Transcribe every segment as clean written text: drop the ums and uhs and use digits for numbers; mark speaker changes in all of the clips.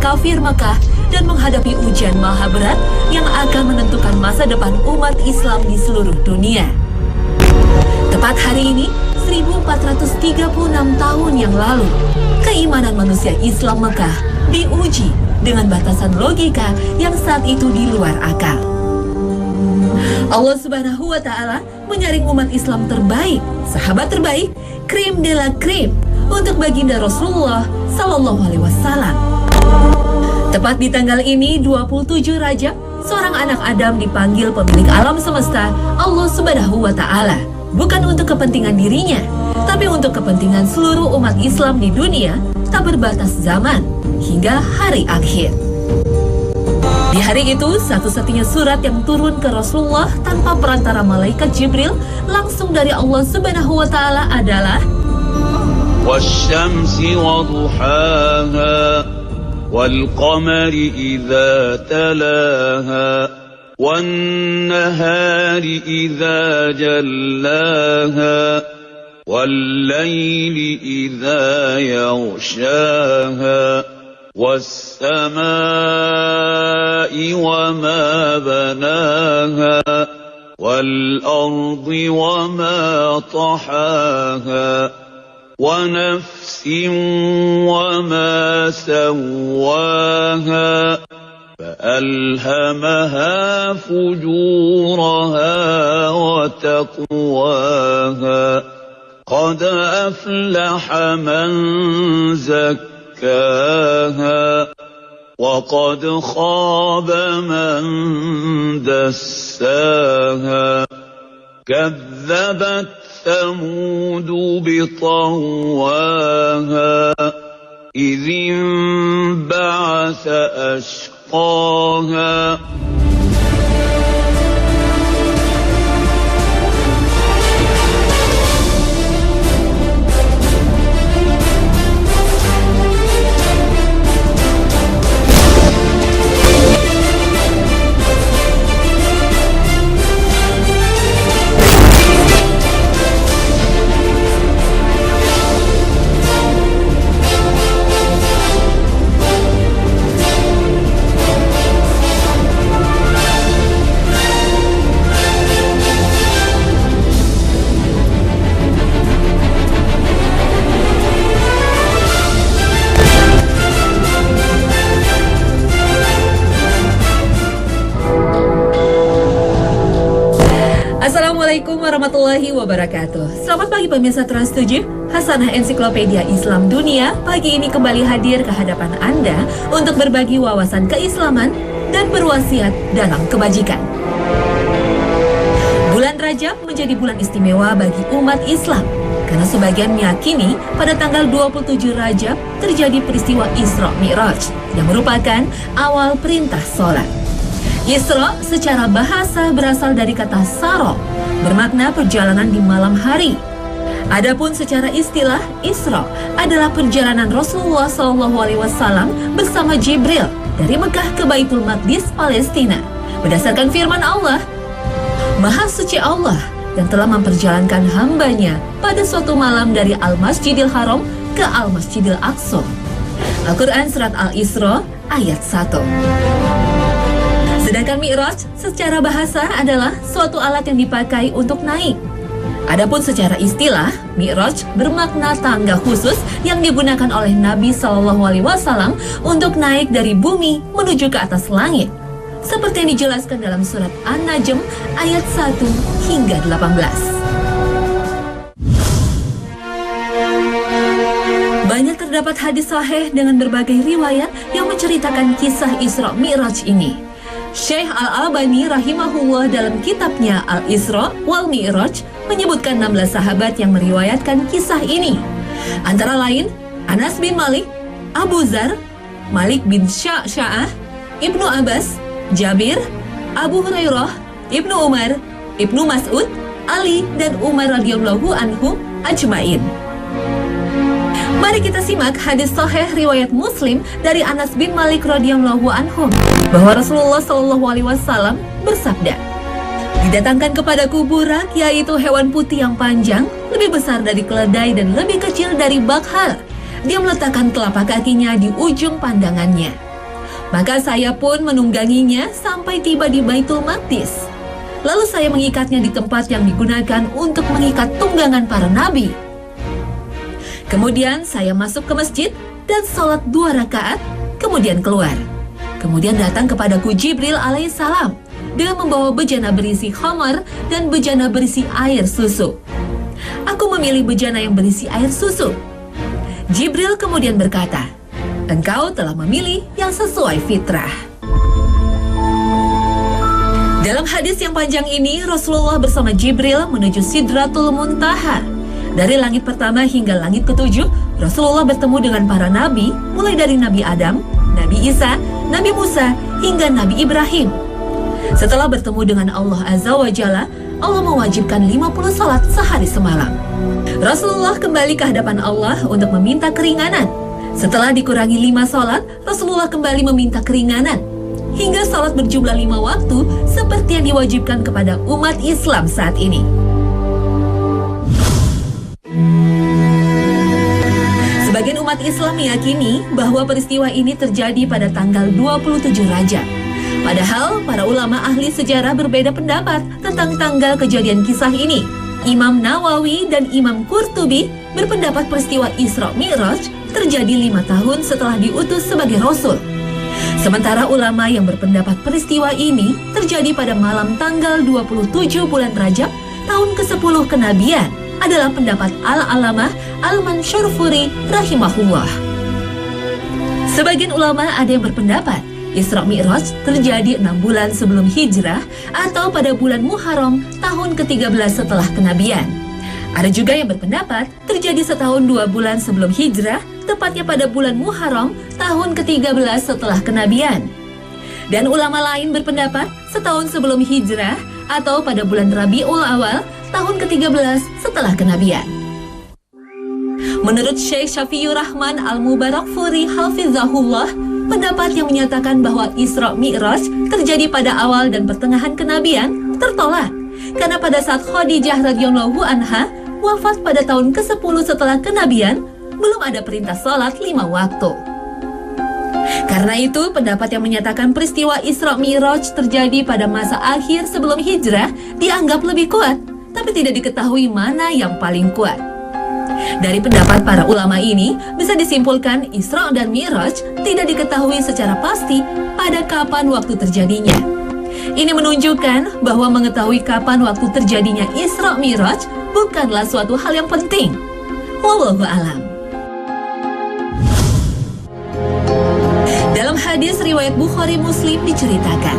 Speaker 1: kafir Mekah dan menghadapi ujian maha berat yang akan menentukan masa depan umat Islam di seluruh dunia. Tepat hari ini, 1436 tahun yang lalu, keimanan manusia Islam Mekah diuji dengan batasan logika yang saat itu di luar akal. Allah Subhanahu wa Ta'ala menyaring umat Islam terbaik, sahabat terbaik, krim de la krim untuk baginda Rasulullah Sallallahu Alaihi Wasallam. Tepat di tanggal ini 27 Rajab, seorang anak Adam dipanggil pemilik alam semesta Allah Subhanahu wa Ta'ala, bukan untuk kepentingan dirinya, tapi untuk kepentingan seluruh umat Islam di dunia tak berbatas zaman hingga hari akhir. Di hari itu, satu-satunya surat yang turun ke Rasulullah tanpa perantara malaikat Jibril langsung dari Allah Subhanahu wa Ta'ala adalah
Speaker 2: Wasyamsi wa duhaha wal qamari idza talaha wan nahari idza jallaha wal laili idza yaghshaha والسماء وما بناها والأرض وما طحاها ونفس وما سواها فألهمها فجورها وتقواها قد أفلح من زكاها وقد خاب من دساها كذبت ثمود بطغواها إذ انبعث أشقاها
Speaker 1: Assalamualaikum warahmatullahi wabarakatuh. Selamat pagi pemirsa Trans 7. Hasanah Ensiklopedia Islam Dunia pagi ini kembali hadir ke hadapan Anda untuk berbagi wawasan keislaman dan berwasiat dalam kebajikan. Bulan Rajab menjadi bulan istimewa bagi umat Islam karena sebagian meyakini pada tanggal 27 Rajab terjadi peristiwa Isra Mi'raj yang merupakan awal perintah sholat. Isra secara bahasa berasal dari kata saro, bermakna perjalanan di malam hari. Adapun secara istilah, Isra adalah perjalanan Rasulullah SAW bersama Jibril dari Mekah ke Baitul Maqdis, Palestina. Berdasarkan firman Allah, Maha Suci Allah yang telah memperjalankan hambanya pada suatu malam dari Al-Masjidil Haram ke Al-Masjidil Aqsa. Al-Quran Surat Al-Isra ayat 1. Sedangkan Mi'raj secara bahasa adalah suatu alat yang dipakai untuk naik. Adapun secara istilah, Mi'raj bermakna tangga khusus yang digunakan oleh Nabi SAW untuk naik dari bumi menuju ke atas langit. Seperti yang dijelaskan dalam surat An-Najm ayat 1 hingga 18. Banyak terdapat hadis sahih dengan berbagai riwayat yang menceritakan kisah Isra Mi'raj ini. Syekh Al-Albani rahimahullah dalam kitabnya Al-Isra wal Mi'raj menyebutkan 16 sahabat yang meriwayatkan kisah ini. Antara lain Anas bin Malik, Abu Zar, Malik bin Sya'sya'ah, Ibnu Abbas, Jabir, Abu Hurairah, Ibnu Umar, Ibnu Mas'ud, Ali dan Umar radhiyallahu anhum ajmain. Mari kita simak hadis sahih riwayat Muslim dari Anas bin Malik radhiyallahu anhu bahwa Rasulullah SAW bersabda, "Didatangkan kepadaku burak, yaitu hewan putih yang panjang, lebih besar dari keledai dan lebih kecil dari bakhal. Dia meletakkan telapak kakinya di ujung pandangannya. Maka saya pun menungganginya sampai tiba di Baitul Maqdis. Lalu saya mengikatnya di tempat yang digunakan untuk mengikat tunggangan para nabi. Kemudian saya masuk ke masjid dan sholat 2 rakaat, kemudian keluar. Kemudian datang kepadaku Jibril alaihissalam dengan membawa bejana berisi khamar dan bejana berisi air susu. Aku memilih bejana yang berisi air susu. Jibril kemudian berkata, "Engkau telah memilih yang sesuai fitrah." Dalam hadis yang panjang ini, Rasulullah bersama Jibril menuju Sidratul Muntaha. Dari langit pertama hingga langit ke-7, Rasulullah bertemu dengan para nabi, mulai dari Nabi Adam, Nabi Isa, Nabi Musa, hingga Nabi Ibrahim. Setelah bertemu dengan Allah Azza wa Jalla, Allah mewajibkan 50 salat sehari semalam. Rasulullah kembali ke hadapan Allah untuk meminta keringanan. Setelah dikurangi 5 salat, Rasulullah kembali meminta keringanan, hingga salat berjumlah 5 waktu seperti yang diwajibkan kepada umat Islam saat ini. Sebagian umat Islam meyakini bahwa peristiwa ini terjadi pada tanggal 27 Rajab. Padahal para ulama ahli sejarah berbeda pendapat tentang tanggal kejadian kisah ini. Imam Nawawi dan Imam Qurtubi berpendapat peristiwa Isra Mi'raj terjadi 5 tahun setelah diutus sebagai Rasul. Sementara ulama yang berpendapat peristiwa ini terjadi pada malam tanggal 27 bulan Rajab tahun ke-10 kenabian adalah pendapat Al-Alamah Al-Mansyurfuri rahimahullah. Sebagian ulama ada yang berpendapat Isra Mi'raj terjadi 6 bulan sebelum hijrah atau pada bulan Muharram tahun ke-13 setelah kenabian. Ada juga yang berpendapat terjadi setahun 2 bulan sebelum hijrah, tepatnya pada bulan Muharram tahun ke-13 setelah kenabian. Dan ulama lain berpendapat setahun sebelum hijrah atau pada bulan Rabiul Awal tahun ke-13 setelah kenabian. Menurut Syekh Syafiur Rahman Al-Mubarakfuri Hafizahullah, pendapat yang menyatakan bahwa Isra Mi'raj terjadi pada awal dan pertengahan kenabian tertolak, karena pada saat Khadijah radhiyallahu anha wafat pada tahun ke-10 setelah kenabian, belum ada perintah salat 5 waktu. Karena itu, pendapat yang menyatakan peristiwa Isra Mi'raj terjadi pada masa akhir sebelum hijrah dianggap lebih kuat, tapi tidak diketahui mana yang paling kuat. Dari pendapat para ulama ini, bisa disimpulkan Isra dan Mi'raj tidak diketahui secara pasti pada kapan waktu terjadinya. Ini menunjukkan bahwa mengetahui kapan waktu terjadinya Isra Mi'raj bukanlah suatu hal yang penting. Wallahu a'lam. Dalam hadis riwayat Bukhari Muslim diceritakan,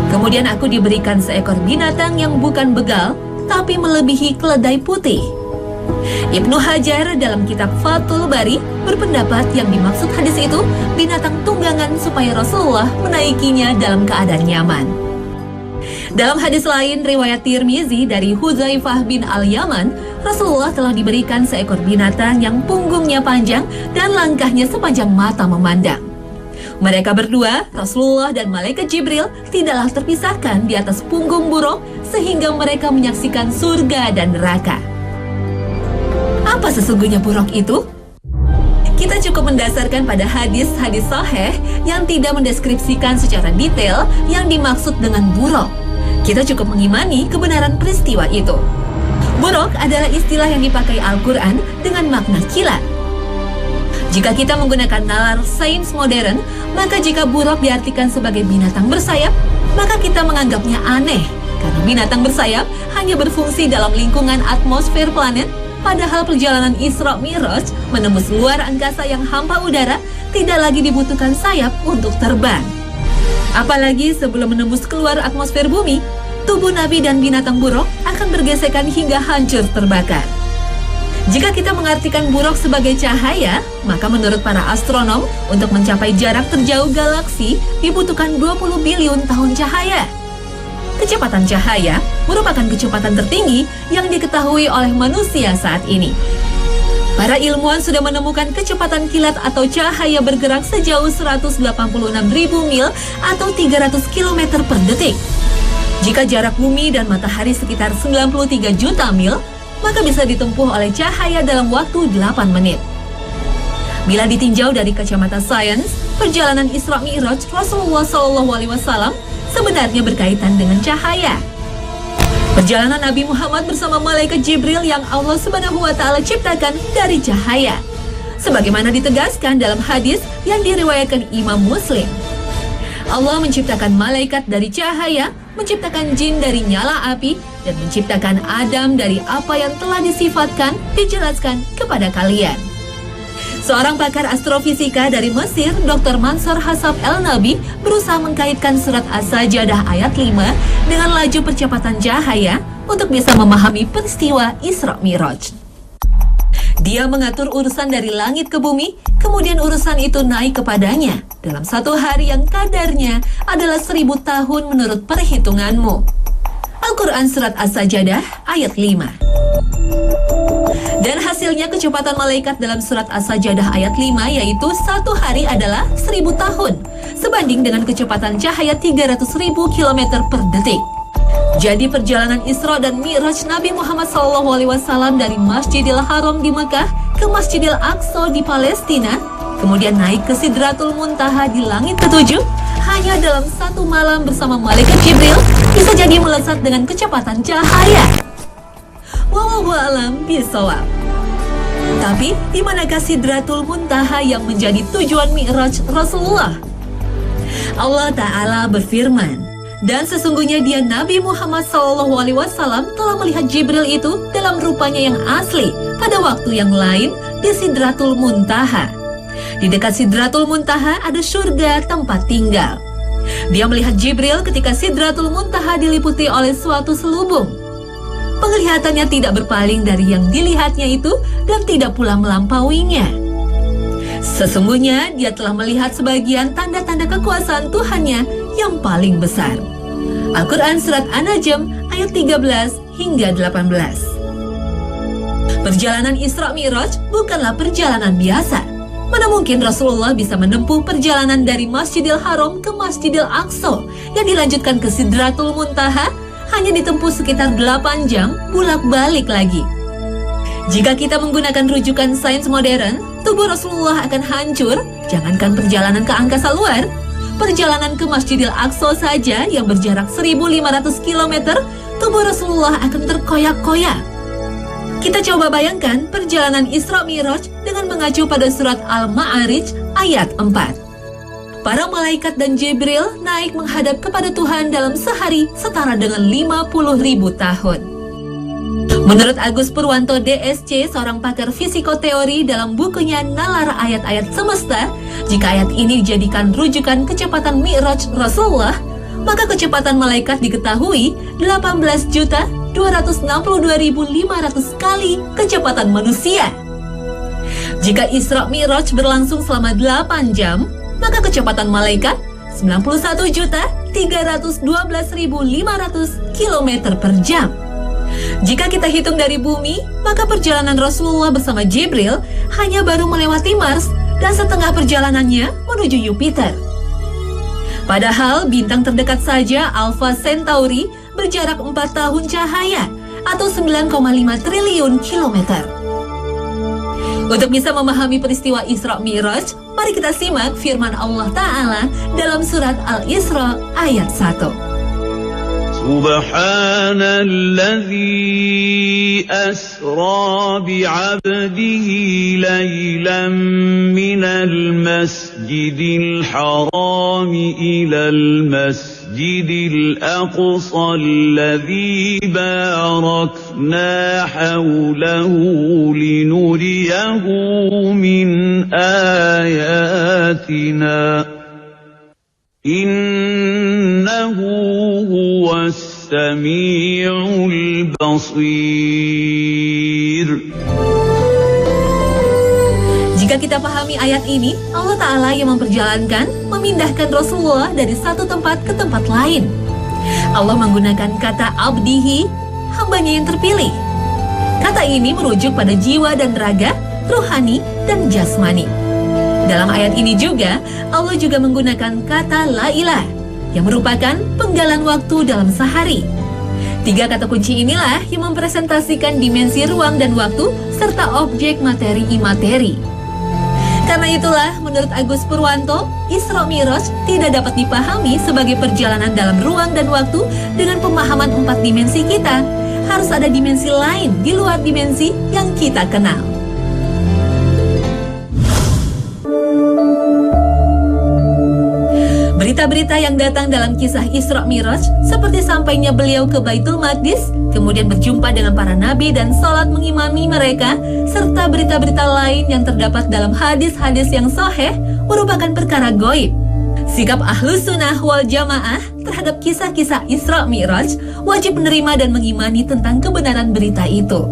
Speaker 1: kemudian aku diberikan seekor binatang yang bukan begal, tapi melebihi keledai putih. Ibnu Hajar dalam kitab Fathul Bari berpendapat yang dimaksud hadis itu binatang tunggangan supaya Rasulullah menaikinya dalam keadaan nyaman. Dalam hadis lain riwayat Tirmizi dari Hudzaifah bin Al-Yaman, Rasulullah telah diberikan seekor binatang yang punggungnya panjang dan langkahnya sepanjang mata memandang. Mereka berdua, Rasulullah dan Malaikat Jibril, tidaklah terpisahkan di atas punggung burung sehingga mereka menyaksikan surga dan neraka. Apa sesungguhnya buruk itu? Kita cukup mendasarkan pada hadis-hadis sahih yang tidak mendeskripsikan secara detail yang dimaksud dengan buruk. Kita cukup mengimani kebenaran peristiwa itu. Buruk adalah istilah yang dipakai Al-Quran dengan makna kilat. Jika kita menggunakan nalar sains modern, maka jika buruk diartikan sebagai binatang bersayap, maka kita menganggapnya aneh, karena binatang bersayap hanya berfungsi dalam lingkungan atmosfer planet. Padahal perjalanan Isra Mi'raj menembus luar angkasa yang hampa udara tidak lagi dibutuhkan sayap untuk terbang. Apalagi sebelum menembus keluar atmosfer bumi, tubuh Nabi dan binatang buruk akan bergesekan hingga hancur terbakar. Jika kita mengartikan buruk sebagai cahaya, maka menurut para astronom, untuk mencapai jarak terjauh galaksi dibutuhkan 20 bilion tahun cahaya. Kecepatan cahaya merupakan kecepatan tertinggi yang diketahui oleh manusia saat ini. Para ilmuwan sudah menemukan kecepatan kilat atau cahaya bergerak sejauh 186.000 mil atau 300 km per detik. Jika jarak bumi dan matahari sekitar 93 juta mil, maka bisa ditempuh oleh cahaya dalam waktu 8 menit. Bila ditinjau dari kacamata sains, perjalanan Isra Mi'raj Rasulullah SAW sebenarnya berkaitan dengan cahaya. Perjalanan Nabi Muhammad bersama malaikat Jibril yang Allah Subhanahu wa Ta'ala ciptakan dari cahaya, sebagaimana ditegaskan dalam hadis yang diriwayatkan Imam Muslim. Allah menciptakan malaikat dari cahaya, menciptakan jin dari nyala api, dan menciptakan Adam dari apa yang telah disifatkan, dijelaskan kepada kalian. Seorang pakar astrofisika dari Mesir, Dr. Mansur Hasab El-Nabi, berusaha mengkaitkan surat As-Sajadah ayat 5 dengan laju percepatan cahaya untuk bisa memahami peristiwa Isra Mi'raj. Dia mengatur urusan dari langit ke bumi, kemudian urusan itu naik kepadanya dalam satu hari yang kadarnya adalah 1000 tahun menurut perhitunganmu. Al-Quran Surat As-Sajadah ayat 5. Dan hasilnya kecepatan malaikat dalam surat As-Sajadah ayat 5 yaitu satu hari adalah 1000 tahun, sebanding dengan kecepatan cahaya 300.000 km per detik. Jadi perjalanan Isra dan Mi'raj Nabi Muhammad SAW dari Masjidil Haram di Mekah ke Masjidil Aqsa di Palestina, kemudian naik ke Sidratul Muntaha di langit ketujuh, hanya dalam satu malam bersama malaikat Jibril, bisa jadi melesat dengan kecepatan cahaya. Wallahu a'lam bishawab. Tapi di manakah Sidratul Muntaha yang menjadi tujuan Mi'raj Rasulullah? Allah Ta'ala berfirman, dan sesungguhnya dia Nabi Muhammad SAW telah melihat Jibril itu dalam rupanya yang asli pada waktu yang lain di Sidratul Muntaha. Di dekat Sidratul Muntaha ada surga tempat tinggal. Dia melihat Jibril ketika Sidratul Muntaha diliputi oleh suatu selubung. Penglihatannya tidak berpaling dari yang dilihatnya itu dan tidak pula melampauinya. Sesungguhnya dia telah melihat sebagian tanda-tanda kekuasaan Tuhannya yang paling besar. Al-Quran Surat An-Najm ayat 13 hingga 18. Perjalanan Isra Mi'raj bukanlah perjalanan biasa. Mana mungkin Rasulullah bisa menempuh perjalanan dari Masjidil Haram ke Masjidil Aqsa yang dilanjutkan ke Sidratul Muntaha hanya ditempuh sekitar 8 jam bolak-balik lagi. Jika kita menggunakan rujukan sains modern, tubuh Rasulullah akan hancur, jangankan perjalanan ke angkasa luar. Perjalanan ke Masjidil Aqsa saja yang berjarak 1.500 km, tubuh Rasulullah akan terkoyak-koyak. Kita coba bayangkan perjalanan Isra Mi'raj dengan mengacu pada surat Al-Ma'arij ayat 4. Para malaikat dan Jibril naik menghadap kepada Tuhan dalam sehari setara dengan 50.000 tahun. Menurut Agus Purwanto DSC, seorang pakar fisikoteori, dalam bukunya Nalar Ayat-Ayat Semesta, jika ayat ini dijadikan rujukan kecepatan Mi'raj Rasulullah, maka kecepatan malaikat diketahui 18.262.500 kali kecepatan manusia. Jika Isra Mi'raj berlangsung selama 8 jam, maka kecepatan malaikat 91.312.500 km per jam. Jika kita hitung dari bumi, maka perjalanan Rasulullah bersama Jibril hanya baru melewati Mars dan setengah perjalanannya menuju Jupiter. Padahal bintang terdekat saja, Alpha Centauri, berjarak 4 tahun cahaya atau 9,5 triliun kilometer. Untuk bisa memahami peristiwa Isra Mi'raj, mari kita simak firman Allah Ta'ala dalam surat Al-Isra ayat 1.
Speaker 2: Subhanalladzi asra bi'abdihi laylan minal masjidil haram ilal masjidil aqsa alladzi barakna hawlahu linuriyahu min ayatina. Innahu huwas sami'ul basir.
Speaker 1: Jika kita pahami ayat ini, Allah Ta'ala yang memperjalankan, memindahkan Rasulullah dari satu tempat ke tempat lain. Allah menggunakan kata abdihi, hambanya yang terpilih. Kata ini merujuk pada jiwa dan raga, rohani dan jasmani. Dalam ayat ini juga, Allah juga menggunakan kata la ilah, yang merupakan penggalan waktu dalam sehari. 3 kata kunci inilah yang mempresentasikan dimensi ruang dan waktu serta objek materi imateri. Karena itulah, menurut Agus Purwanto, Isra Mi'raj tidak dapat dipahami sebagai perjalanan dalam ruang dan waktu dengan pemahaman 4 dimensi kita. Harus ada dimensi lain di luar dimensi yang kita kenal. Berita-berita yang datang dalam kisah Isra Mi'raj seperti sampainya beliau ke Baitul Maqdis, kemudian berjumpa dengan para nabi dan sholat mengimami mereka, serta berita-berita lain yang terdapat dalam hadis-hadis yang sahih merupakan perkara gaib. Sikap Ahlus Sunnah wal Jamaah terhadap kisah-kisah Isra Mi'raj wajib menerima dan mengimani tentang kebenaran berita itu,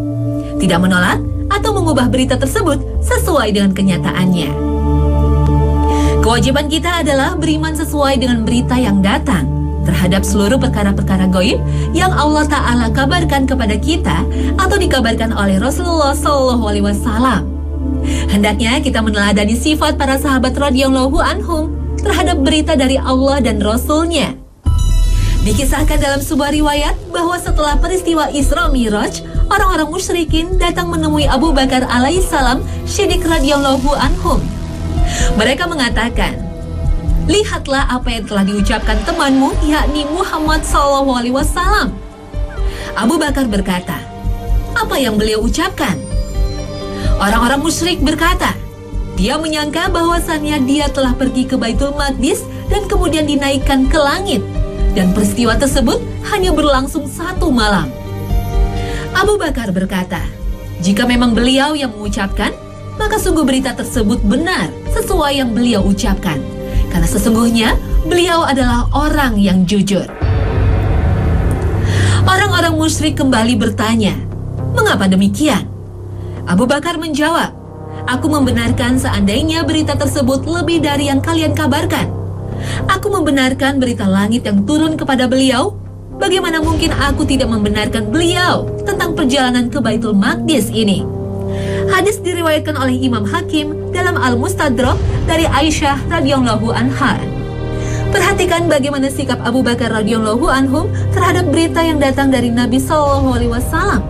Speaker 1: tidak menolak atau mengubah berita tersebut sesuai dengan kenyataannya. Kewajiban kita adalah beriman sesuai dengan berita yang datang terhadap seluruh perkara-perkara gaib yang Allah Ta'ala kabarkan kepada kita atau dikabarkan oleh Rasulullah SAW. Hendaknya kita meneladani sifat para sahabat radhiyallahu anhum terhadap berita dari Allah dan Rasul-Nya. Dikisahkan dalam sebuah riwayat bahwa setelah peristiwa Isra Mi'raj, orang-orang musyrikin datang menemui Abu Bakar alaihissalam Siddiq radhiyallahu anhum. Mereka mengatakan, "Lihatlah apa yang telah diucapkan temanmu, yakni Muhammad SAW." Abu Bakar berkata, "Apa yang beliau ucapkan?" Orang-orang musyrik berkata, "Dia menyangka bahwasannya dia telah pergi ke Baitul Maqdis dan kemudian dinaikkan ke langit, dan peristiwa tersebut hanya berlangsung 1 malam." Abu Bakar berkata, "Jika memang beliau yang mengucapkan, maka sungguh berita tersebut benar sesuai yang beliau ucapkan, karena sesungguhnya beliau adalah orang yang jujur." Orang-orang musyrik kembali bertanya, "Mengapa demikian?" Abu Bakar menjawab, "Aku membenarkan seandainya berita tersebut lebih dari yang kalian kabarkan. Aku membenarkan berita langit yang turun kepada beliau. Bagaimana mungkin aku tidak membenarkan beliau tentang perjalanan ke Baitul Maqdis ini?" Hadis diriwayatkan oleh Imam Hakim dalam Al-Mustadrak dari Aisyah radhiyallahu anha. Perhatikan bagaimana sikap Abu Bakar radhiyallahu anhum terhadap berita yang datang dari Nabi SAW.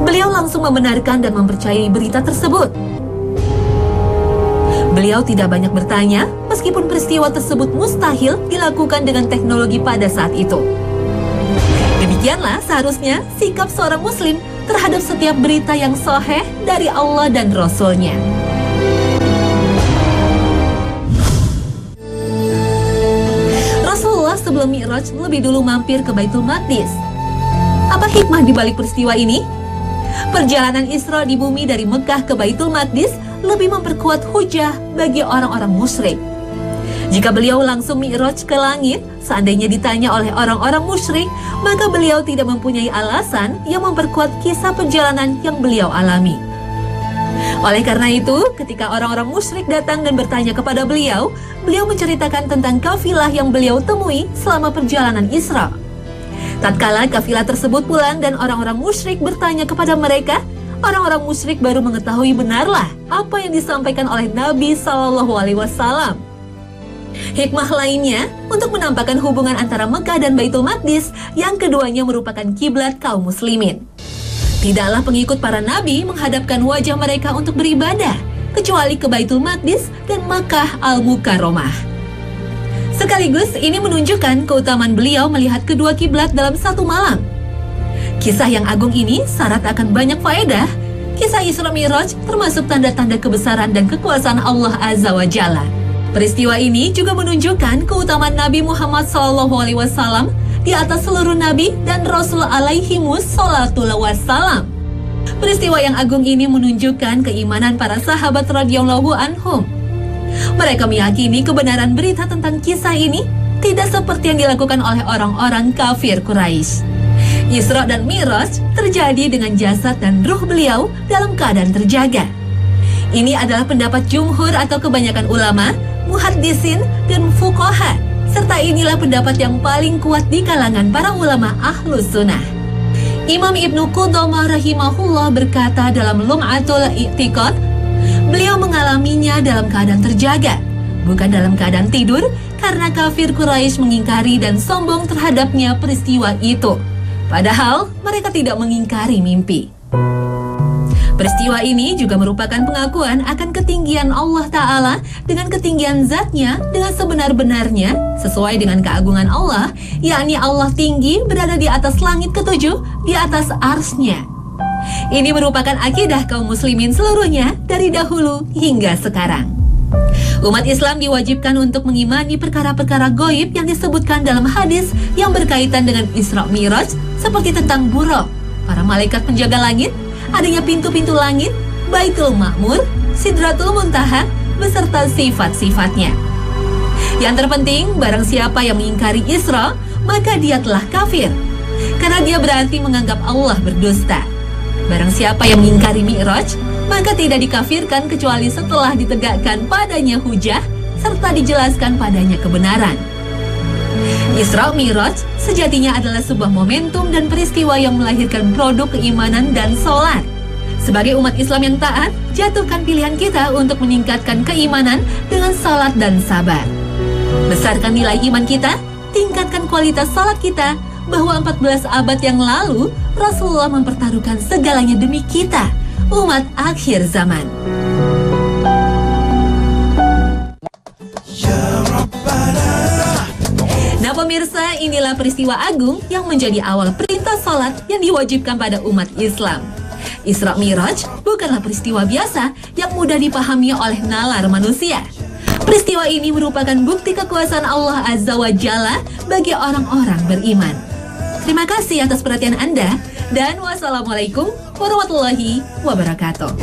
Speaker 1: Beliau langsung membenarkan dan mempercayai berita tersebut. Beliau tidak banyak bertanya, meskipun peristiwa tersebut mustahil dilakukan dengan teknologi pada saat itu. Demikianlah seharusnya sikap seorang muslim terhadap setiap berita yang sahih dari Allah dan Rasul-Nya. Rasulullah sebelum Mi'raj lebih dulu mampir ke Baitul Maqdis. Apa hikmah di balik peristiwa ini? Perjalanan Isra di bumi dari Mekah ke Baitul Maqdis lebih memperkuat hujah bagi orang-orang musyrik. Jika beliau langsung Mi'raj ke langit, seandainya ditanya oleh orang-orang musyrik, maka beliau tidak mempunyai alasan yang memperkuat kisah perjalanan yang beliau alami. Oleh karena itu, ketika orang-orang musyrik datang dan bertanya kepada beliau, beliau menceritakan tentang kafilah yang beliau temui selama perjalanan Isra. Tatkala kafilah tersebut pulang dan orang-orang musyrik bertanya kepada mereka, orang-orang musyrik baru mengetahui benarlah apa yang disampaikan oleh Nabi SAW. Hikmah lainnya untuk menampakkan hubungan antara Mekah dan Baitul Maqdis yang keduanya merupakan kiblat kaum muslimin. Tidaklah pengikut para nabi menghadapkan wajah mereka untuk beribadah, kecuali ke Baitul Maqdis dan Makkah Al-Mukarramah. Sekaligus ini menunjukkan keutamaan beliau melihat kedua kiblat dalam 1 malam. Kisah yang agung ini syarat akan banyak faedah. Kisah Isra Mi'raj termasuk tanda-tanda kebesaran dan kekuasaan Allah Azza wa Jalla. Peristiwa ini juga menunjukkan keutamaan Nabi Muhammad SAW di atas seluruh Nabi dan Rasul alaihimus sholatul wassalam. Peristiwa yang agung ini menunjukkan keimanan para sahabat radhiyallahu anhum. Mereka meyakini kebenaran berita tentang kisah ini tidak seperti yang dilakukan oleh orang-orang kafir Quraisy. Isra dan Mi'raj terjadi dengan jasad dan ruh beliau dalam keadaan terjaga. Ini adalah pendapat jumhur atau kebanyakan ulama, muhaddisin, dan fuqaha, serta inilah pendapat yang paling kuat di kalangan para ulama Ahlus Sunnah. Imam Ibnu Qudamah rahimahullah berkata dalam Lum'atul I'tiqad, beliau mengalaminya dalam keadaan terjaga, bukan dalam keadaan tidur, karena kafir Quraisy mengingkari dan sombong terhadapnya peristiwa itu. Padahal mereka tidak mengingkari mimpi. Peristiwa ini juga merupakan pengakuan akan ketinggian Allah Ta'ala dengan ketinggian zatnya dengan sebenar-benarnya sesuai dengan keagungan Allah, yakni Allah tinggi berada di atas langit ketujuh, di atas arsy-Nya. Ini merupakan akidah kaum muslimin seluruhnya dari dahulu hingga sekarang. Umat Islam diwajibkan untuk mengimani perkara-perkara gaib yang disebutkan dalam hadis yang berkaitan dengan Isra Mi'raj, seperti tentang Buraq, para malaikat penjaga langit, adanya pintu-pintu langit, Baitul Ma'mur, Sidratul Muntaha, beserta sifat-sifatnya. Yang terpenting, barang siapa yang mengingkari Isra, maka dia telah kafir, karena dia berarti menganggap Allah berdusta. Barang siapa yang mengingkari Mi'raj, maka tidak dikafirkan kecuali setelah ditegakkan padanya hujah serta dijelaskan padanya kebenaran. Isra Mi'raj sejatinya adalah sebuah momentum dan peristiwa yang melahirkan produk keimanan dan sholat. Sebagai umat Islam yang taat, jatuhkan pilihan kita untuk meningkatkan keimanan dengan sholat dan sabar. Besarkan nilai iman kita, tingkatkan kualitas sholat kita, bahwa 14 abad yang lalu Rasulullah mempertaruhkan segalanya demi kita, umat akhir zaman. Nah pemirsa, inilah peristiwa agung yang menjadi awal perintah salat yang diwajibkan pada umat Islam. Isra Mi'raj bukanlah peristiwa biasa yang mudah dipahami oleh nalar manusia. Peristiwa ini merupakan bukti kekuasaan Allah Azza wa Jalla bagi orang-orang beriman. Terima kasih atas perhatian Anda, dan wassalamualaikum warahmatullahi wabarakatuh.